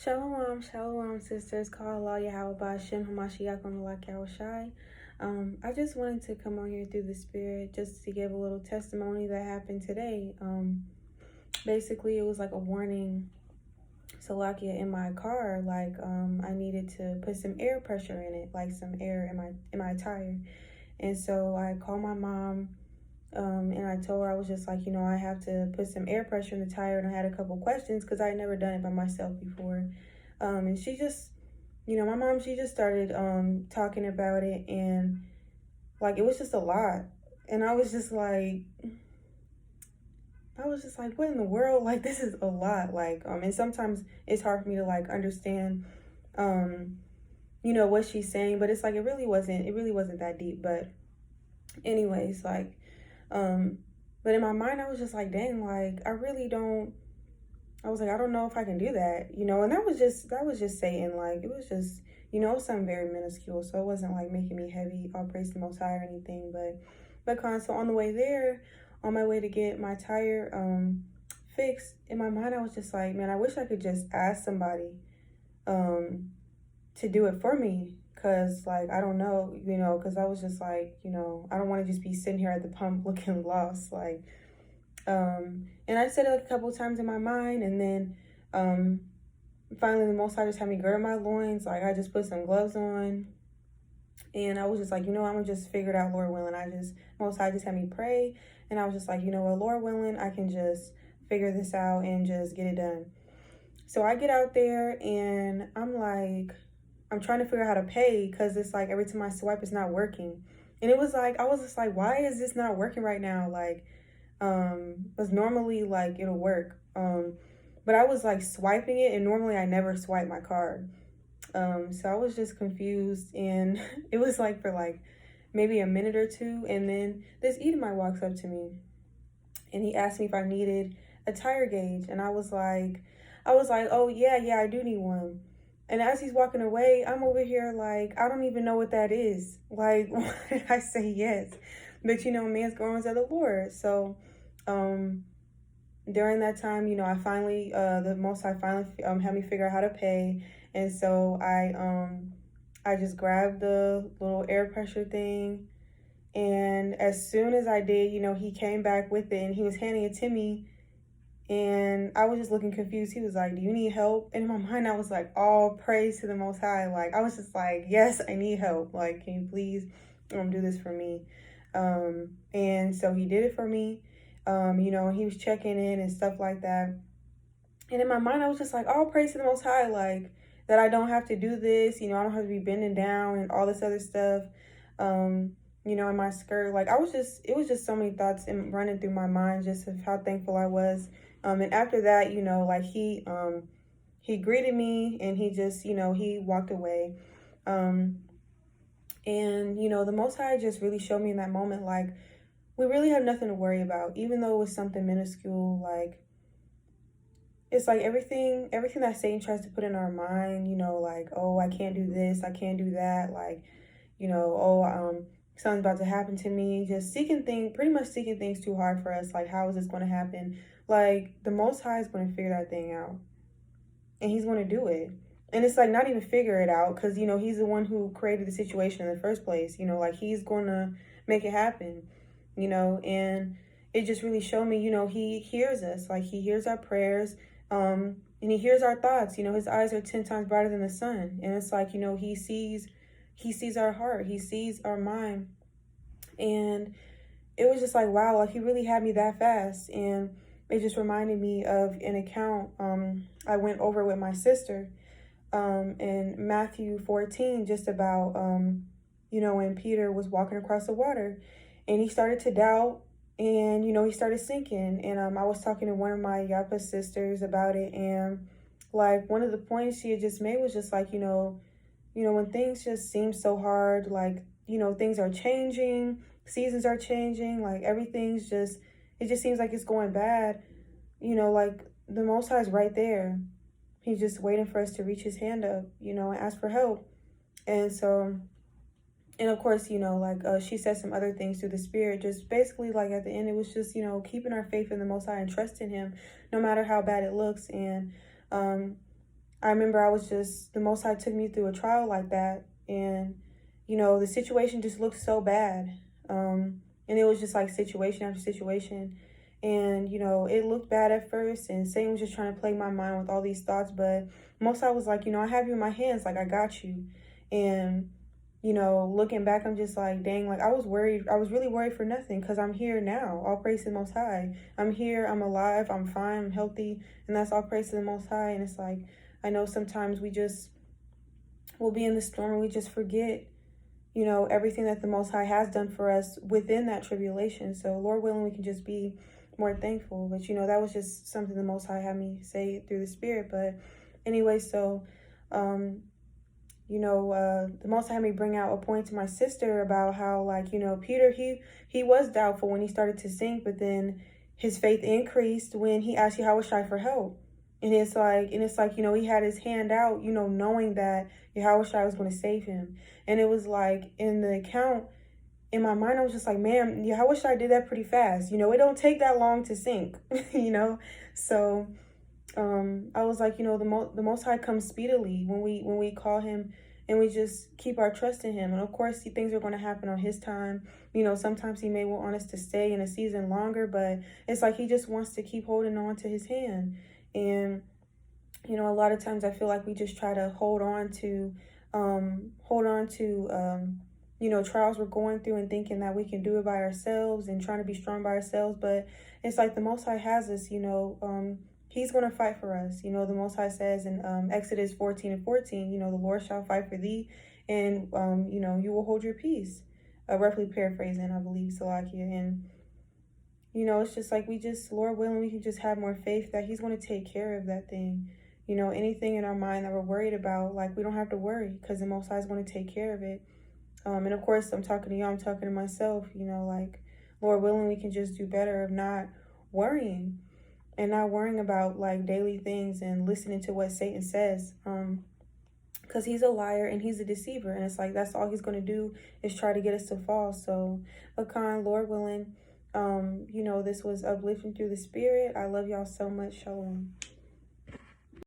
Shalom, shalom, sisters. Call Allah Yahweh Shem Hamashiach on the Yahushai. I just wanted to come on here through the Spirit just to give a little testimony that happened today. Basically, it was like a warning, Salakia, in my car. I needed to put some air pressure in it, like some air in my tire. And so I called my mom. And I told her, I was just like, I have to put some air pressure in the tire, and I had a couple questions because I had never done it by myself before. And she just, my mom, she just started talking about it, and like it was just a lot. And I was just like, what in the world? Like, this is a lot. And sometimes it's hard for me to like understand what she's saying, but it's like it really wasn't that deep. But anyways, but in my mind, I was just like, dang, like, I was like, I don't know if I can do that, and that was just Satan. Like, it was just, something very minuscule. So it wasn't like making me heavy, all praise the Most High or anything. So on the way there, on my way to get my tire fixed, in my mind, I was just like, man, I wish I could just ask somebody to do it for me. Cause like, I don't know, cause I was just like, I don't want to just be sitting here at the pump looking lost. And I said it like a couple times in my mind, and then finally the Most High just had me gird my loins. Like, I just put some gloves on, and I was just like, I'm gonna just figure it out, Lord willing. Most High just had me pray, and I was just like, Lord willing, I can just figure this out and just get it done. So I get out there, and I'm trying to figure out how to pay, because it's like every time I swipe, it's not working. And it was like, I was just like, why is this not working right now? Because normally, like, it'll work. But I was like swiping it, and normally I never swipe my card. So I was just confused, and it was like for like maybe a minute or two, and then this Edomite walks up to me, and he asked me if I needed a tire gauge, and I was like, oh yeah, I do need one. And as he's walking away, I'm over here like, I don't even know what that is. Like, why did I say yes? But man's growing to the Lord. So during that time, I finally, the Most High finally had me figure out how to pay. And so I just grabbed the little air pressure thing. And as soon as I did, he came back with it, and he was handing it to me. And I was just looking confused. He was like, do you need help? And in my mind, I was like, all praise to the Most High. Like, I was just like, yes, I need help. Like, can you please do this for me? And so he did it for me. He was checking in and stuff like that. And in my mind, I was just like, all praise to the Most High. Like, that I don't have to do this. I don't have to be bending down and all this other stuff. In my skirt. Like, it was just so many thoughts running through my mind, just of how thankful I was. And after that, he greeted me, and he just, he walked away. And, the Most High just really showed me in that moment, like, we really have nothing to worry about, even though it was something minuscule. Like, it's like everything that Satan tries to put in our mind, like, oh, I can't do this, I can't do that. Like, something's about to happen to me. Just pretty much seeking things too hard for us. Like, how is this going to happen? Like, the Most High is going to figure that thing out, and he's going to do it. And it's like, not even figure it out, because he's the one who created the situation in the first place. Like, he's going to make it happen. And it just really showed me, he hears us. Like, he hears our prayers, and he hears our thoughts. His eyes are 10 times brighter than the sun. And it's like, he sees our heart, he sees our mind. And it was just like, wow, like, he really had me that fast. And it just reminded me of an account I went over with my sister in Matthew 14, just about, when Peter was walking across the water, and he started to doubt, and, he started sinking. And I was talking to one of my Yapa sisters about it, and like, one of the points she had just made was just like, when things just seem so hard, like, things are changing, seasons are changing, like, it just seems like it's going bad, like, the Most High is right there. He's just waiting for us to reach his hand up, and ask for help. And so, and of course, she said some other things through the Spirit, just basically, like, at the end, it was just, keeping our faith in the Most High and trusting him, no matter how bad it looks. And I remember the Most High took me through a trial like that. And, the situation just looked so bad. And it was just like situation after situation. And, it looked bad at first. And Satan was just trying to play my mind with all these thoughts. But Most High was like, I have you in my hands. Like, I got you. And, looking back, I'm just like, dang, like I was worried. I was really worried for nothing because I'm here now. All praise to the Most High. I'm here. I'm alive. I'm fine. I'm healthy. And that's all praise to the Most High. And it's like, I know sometimes we'll be in the storm and we just forget, everything that the Most High has done for us within that tribulation. So, Lord willing, we can just be more thankful. But, that was just something the Most High had me say through the Spirit. But anyway, so, the Most High had me bring out a point to my sister about how, like, Peter, he was doubtful when he started to sink, but then his faith increased when he asked Yahushua for help. And it's like, he had his hand out, knowing that Yahushua was going to save him. And it was like, in the account, in my mind, I was just like, man, Yahushua did that pretty fast. It don't take that long to sink, So, I was like, the Most High comes speedily when we call him and we just keep our trust in him. And of course, things are going to happen on his time. Sometimes he may want us to stay in a season longer, but it's like he just wants to keep holding on to his hand. And, a lot of times I feel like we just try to hold on to, trials we're going through and thinking that we can do it by ourselves and trying to be strong by ourselves. But it's like the Most High has us, he's going to fight for us. The Most High says in Exodus 14:14, the Lord shall fight for thee and, you will hold your peace. Roughly paraphrasing, I believe, Salakia. And, it's just like Lord willing, we can just have more faith that he's going to take care of that thing. Anything in our mind that we're worried about, like, we don't have to worry because the Most High is going to take care of it. And of course, I'm talking to you, I'm talking to myself, like, Lord willing, we can just do better of not worrying and not worrying about, like, daily things and listening to what Satan says. Because he's a liar and he's a deceiver. And it's like, that's all he's going to do is try to get us to fall. So, Akan, Lord willing, this was uplifting through the Spirit. I love y'all so much. Shalom.